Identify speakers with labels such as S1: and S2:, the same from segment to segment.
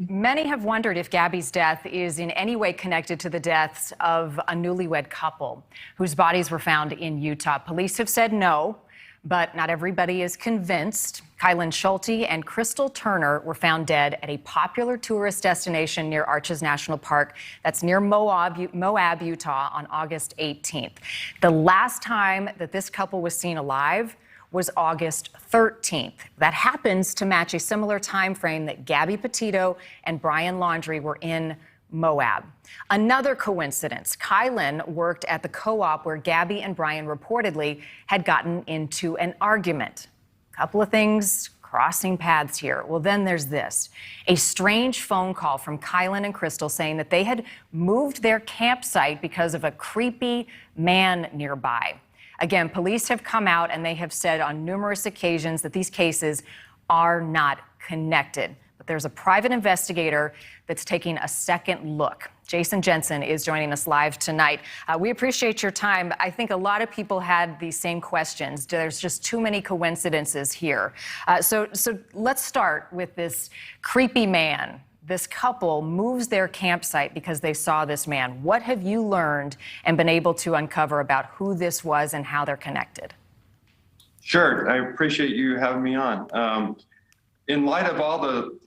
S1: Many have wondered if Gabby's death is in any way connected to the deaths of a newlywed couple whose bodies were found in Utah. Police have said no, but not everybody is convinced. Kylan Schulte and Crystal Turner were found dead at a popular tourist destination near Arches National Park. That's near Moab, Utah, on August 18th. The last time that this couple was seen alive was August 13th. That happens to match a similar time frame that Gabby Petito and Brian Laundrie were in Moab. Another coincidence, Kylan worked at the co-op where Gabby and Brian reportedly had gotten into an argument. A couple of things crossing paths here. Well, then there's this. A strange phone call from Kylan and Crystal saying that they had moved their campsite because of a creepy man nearby. Again, police have come out and they have said on numerous occasions that these cases are not connected. But there's a private investigator that's taking a second look. Jason Jensen is joining us live tonight. We appreciate your time. I think a lot of people had these same questions. There's just too many coincidences here. So let's start with this creepy man. This couple moves their campsite because they saw this man. What have you learned and been able to uncover about who this was and how they're connected?
S2: Sure, I appreciate you having me on. In light of all the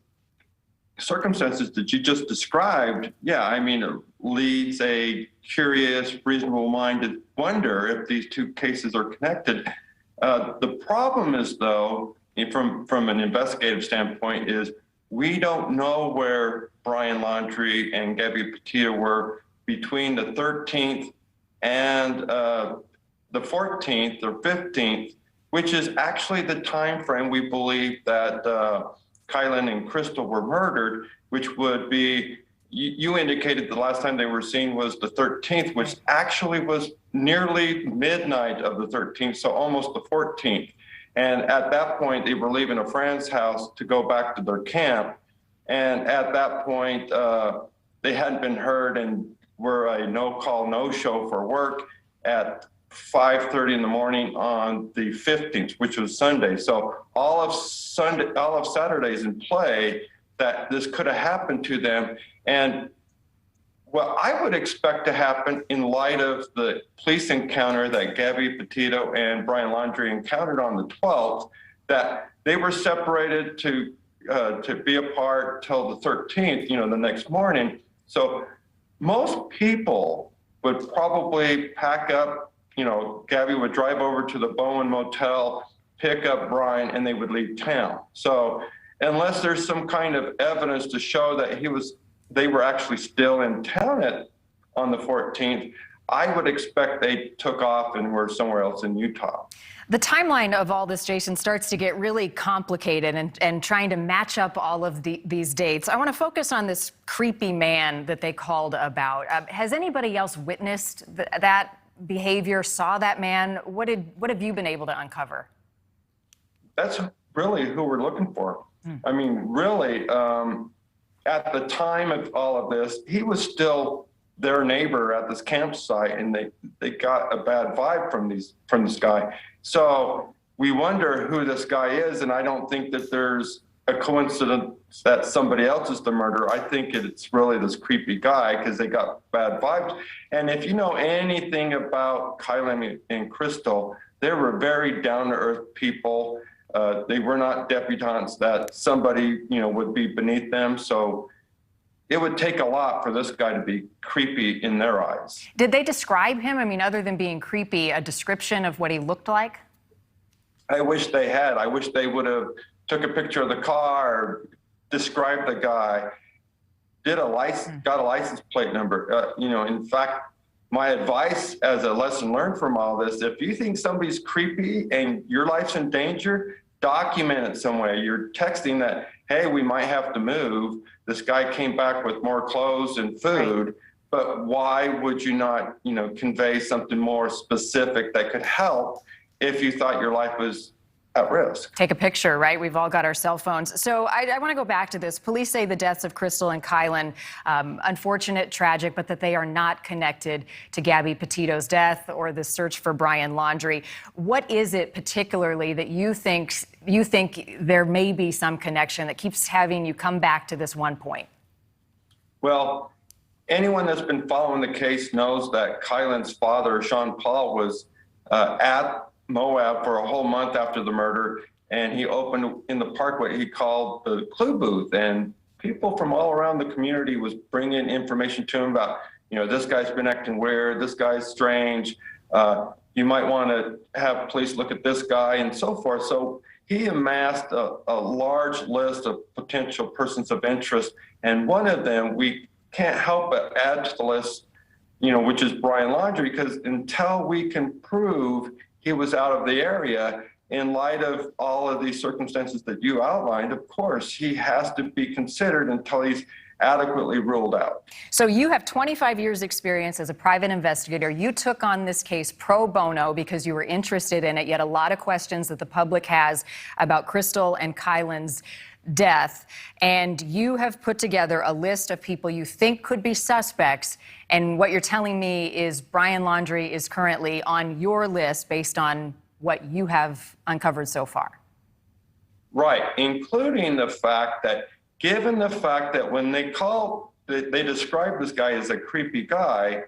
S2: circumstances that you just described, yeah, I mean, it leads a curious, reasonable mind to wonder if these two cases are connected. The problem is, though, from an investigative standpoint, is we don't know where Brian Laundrie and Gabby Petito were between the 13th and the 14th or 15th, which is actually the time frame we believe that Kylan and Crystal were murdered, which would be, you indicated the last time they were seen was the 13th, which actually was nearly midnight of the 13th, so almost the 14th. And at that point, they were leaving a friend's house to go back to their camp. And at that point, they hadn't been heard and were a no-call, no-show for work at 5:30 in the morning on the 15th, which was Sunday. So all of Saturday's in play that this could have happened to them. And what I would expect to happen in light of the police encounter that Gabby Petito and Brian Laundrie encountered on the 12th, that they were separated to be apart till the 13th, the next morning. So most people would probably pack up, Gabby would drive over to the Bowen Motel, pick up Brian, and they would leave town. So unless there's some kind of evidence to show that they were actually still in town on the 14th, I would expect they took off and were somewhere else in Utah.
S1: The timeline of all this, Jason, starts to get really complicated and trying to match up all of these dates. I want to focus on this creepy man that they called about. Has anybody else witnessed that behavior, saw that man? What have you been able to uncover?
S2: That's really who we're looking for. I mean, really, at the time of all of this, he was still their neighbor at this campsite, and they got a bad vibe from this guy. So we wonder who this guy is, and I don't think that there's a coincidence that somebody else is the murderer. I think it's really this creepy guy because they got bad vibes. And if you know anything about Kylan and Crystal, they were very down-to-earth people. They were not debutantes that somebody, would be beneath them. So it would take a lot for this guy to be creepy in their eyes.
S1: Did they describe him? I mean, other than being creepy, a description of what he looked like?
S2: I wish they had. I wish they would have took a picture of the car, described the guy, got a license plate number. In fact, my advice as a lesson learned from all this, if you think somebody's creepy and your life's in danger, document it some way. You're texting that, hey, we might have to move. This guy came back with more clothes and food, right. But why would you not, convey something more specific that could help if you thought your life was at risk.
S1: Take a picture, right? We've all got our cell phones. So I want to go back to this. Police say the deaths of Crystal and Kylan, unfortunate, tragic, but that they are not connected to Gabby Petito's death or the search for Brian Laundrie. What is it particularly that you think there may be some connection that keeps having you come back to this one point?
S2: Well, anyone that's been following the case knows that Kylan's father, Sean Paul, was at Moab for a whole month after the murder, and he opened in the park what he called the clue booth, and people from all around the community was bringing information to him about, this guy's been acting weird, this guy's strange, you might want to have police look at this guy, and so forth. So he amassed a large list of potential persons of interest, and one of them we can't help but add to the list, which is Brian Laundrie, because until we can prove he was out of the area, in light of all of these circumstances that you outlined, of course, he has to be considered until he's adequately ruled out.
S1: So you have 25 years experience as a private investigator. You took on this case pro bono because you were interested in it. You had a lot of questions that the public has about Crystal and Kylan's death, and you have put together a list of people you think could be suspects, and what you're telling me is Brian Laundrie is currently on your list based on what you have uncovered so far.
S2: Right, including the fact that, given the fact that when they describe this guy as a creepy guy,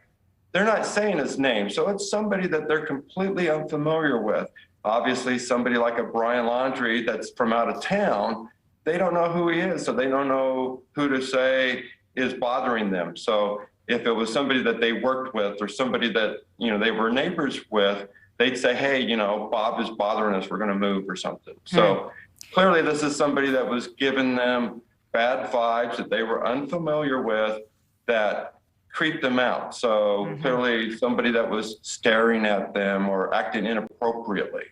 S2: they're not saying his name, so it's somebody that they're completely unfamiliar with. Obviously, somebody like a Brian Laundrie that's from out of town, they don't know who he is, so they don't know who to say is bothering them. So if it was somebody that they worked with or somebody that, they were neighbors with, they'd say, hey, Bob is bothering us, we're going to move or something. So clearly this is somebody that was giving them bad vibes that they were unfamiliar with that creeped them out. So clearly somebody that was staring at them or acting inappropriately.